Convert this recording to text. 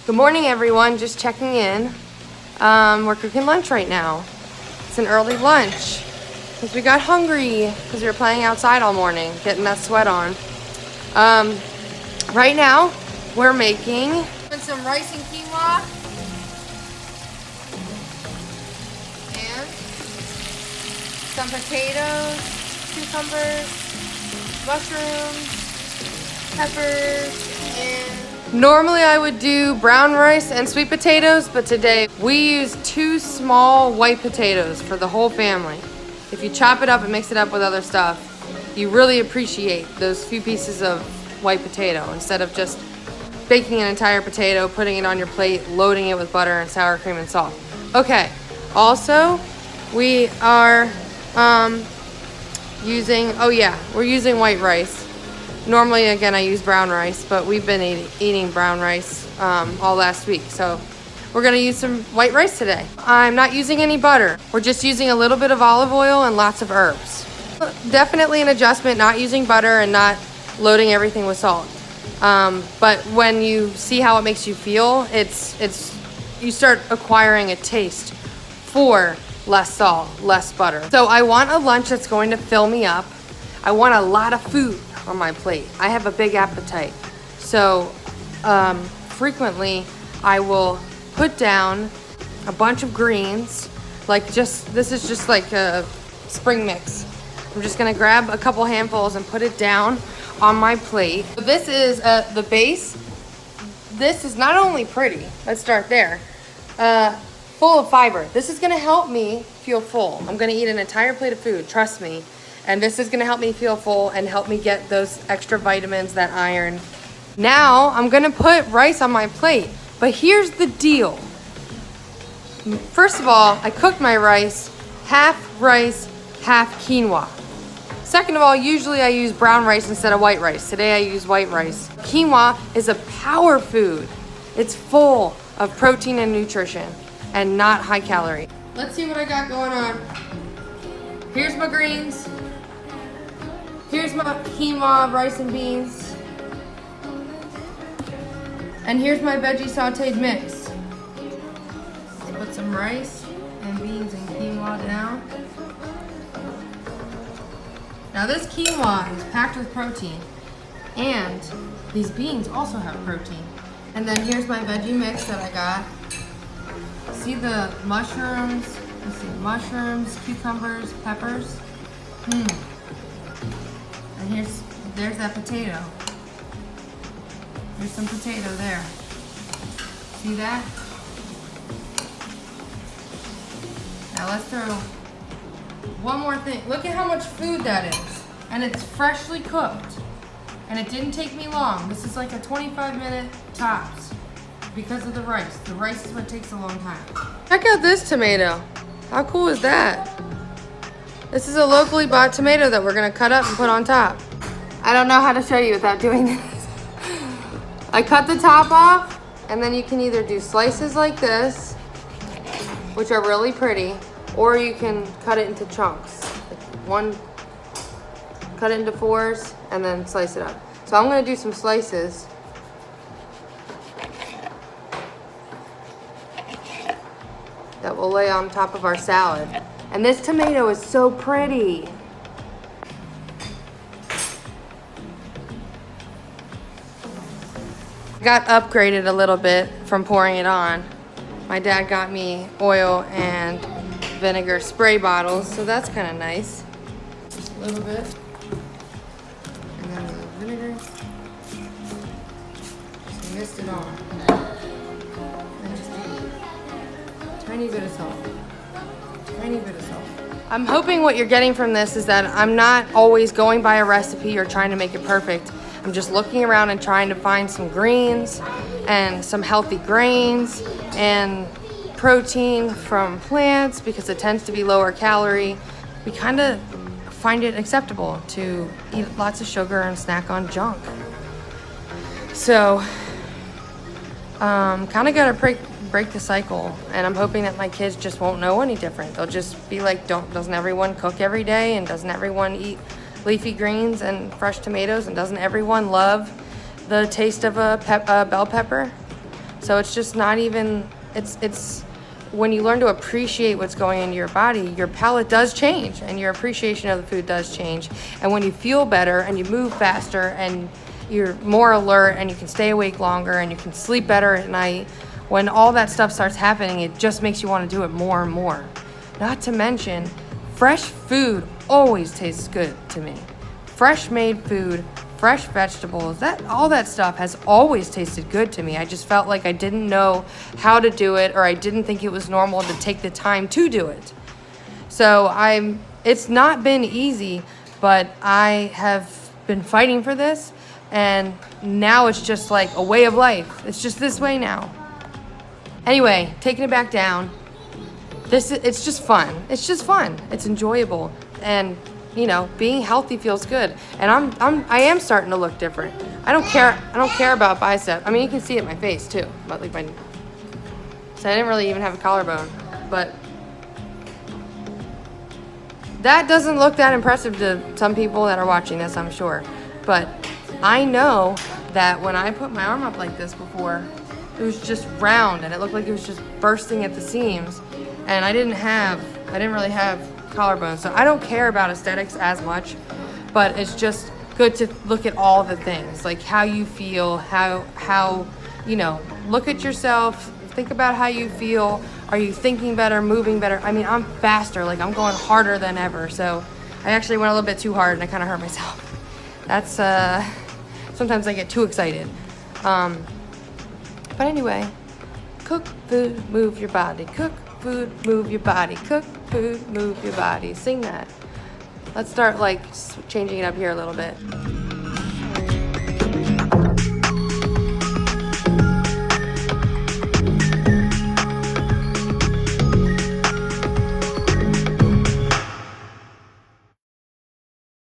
Good morning, everyone. Just checking in. We're cooking lunch right now. It's an early lunch because we got hungry because we were playing outside all morning, getting that sweat on. Right now, we're making some rice and quinoa and some potatoes, cucumbers, mushrooms, peppers, and normally I would do brown rice and sweet potatoes, but today we use 2 small white potatoes for the whole family. If you chop it up and mix it up with other stuff, you really appreciate those few pieces of white potato instead of just baking an entire potato, putting it on your plate, loading it with butter and sour cream and salt. Okay, also we are we're using white rice. Normally, again, I use brown rice, but we've been eating brown rice all last week. So we're gonna use some white rice today. I'm not using any butter. We're just using a little bit of olive oil and lots of herbs. Definitely an adjustment, not using butter and not loading everything with salt. But when you see how it makes you feel, you start acquiring a taste for less salt, less butter. So I want a lunch that's going to fill me up. I want a lot of food on my plate. I have a big appetite. So frequently I will put down a bunch of greens, this is just like a spring mix. I'm just gonna grab a couple handfuls and put it down on my plate. This is the base. This is not only pretty, let's start there, full of fiber. This is gonna help me feel full. I'm gonna eat an entire plate of food, trust me. And this is gonna help me feel full and help me get those extra vitamins, that iron. Now, I'm gonna put rice on my plate, but here's the deal. First of all, I cooked my rice, half quinoa. Second of all, usually I use brown rice instead of white rice. Today I use white rice. Quinoa is a power food. It's full of protein and nutrition and not high calorie. Let's see what I got going on. Here's my greens. Here's my quinoa, rice and beans. And here's my veggie sauteed mix. Let's put some rice and beans and quinoa down. Now this quinoa is packed with protein, and these beans also have protein. And then here's my veggie mix that I got. See the mushrooms? Let's see, mushrooms, cucumbers, peppers. And there's that potato. There's some potato there. See that? Now let's throw one more thing. Look at how much food that is. And it's freshly cooked. And it didn't take me long. This is like a 25-minute tops because of the rice. The rice is what takes a long time. Check out this tomato. How cool is that? This is a locally bought tomato that we're gonna cut up and put on top. I don't know how to show you without doing this. I cut the top off, and then you can either do slices like this, which are really pretty, or you can cut it into chunks. Cut it into 4s, and then slice it up. So I'm gonna do some slices. That will lay on top of our salad. And this tomato is so pretty. Got upgraded a little bit from pouring it on. My dad got me oil and vinegar spray bottles, so that's kind of nice. Just a little bit. And then the vinegar. Just mist it on. And just a tiny bit of salt. Tiny bit of salt. I'm hoping what you're getting from this is that I'm not always going by a recipe or trying to make it perfect. I'm just looking around and trying to find some greens and some healthy grains and protein from plants because it tends to be lower calorie. We kind of find it acceptable to eat lots of sugar and snack on junk. So, kind of gotta break the cycle, and I'm hoping that my kids just won't know any different. They'll just be like, doesn't everyone cook every day, and doesn't everyone eat leafy greens and fresh tomatoes, and doesn't everyone love the taste of a bell pepper? So it's just not even, it's when you learn to appreciate what's going into your body, your palate does change and your appreciation of the food does change. And when you feel better and you move faster and you're more alert and you can stay awake longer and you can sleep better at night, when all that stuff starts happening, it just makes you want to do it more and more. Not to mention, fresh food always tastes good to me. Fresh made food, fresh vegetables, all that stuff has always tasted good to me. I just felt like I didn't know how to do it, or I didn't think it was normal to take the time to do it. So it's not been easy, but I have been fighting for this, and now it's just like a way of life. It's just this way now. Anyway, taking it back down, it's just fun. It's just fun. It's enjoyable. And you know, being healthy feels good. And I am starting to look different. I don't care about bicep. I mean, you can see it in my face too. But like so I didn't really even have a collarbone. But that doesn't look that impressive to some people that are watching this, I'm sure. But I know that when I put my arm up like this before, it was just round and it looked like it was just bursting at the seams. And I didn't really have collarbone, so I don't care about aesthetics as much, but it's just good to look at all the things, like how you feel, how you know, look at yourself, think about how you feel. Are you thinking better, moving better? I mean, I'm faster, like I'm going harder than ever. So I actually went a little bit too hard and I kind of hurt myself. That's sometimes I get too excited. But anyway, cook food, move your body. Cook food, move your body. Cook food, move your body. Sing that. Let's start like changing it up here a little bit.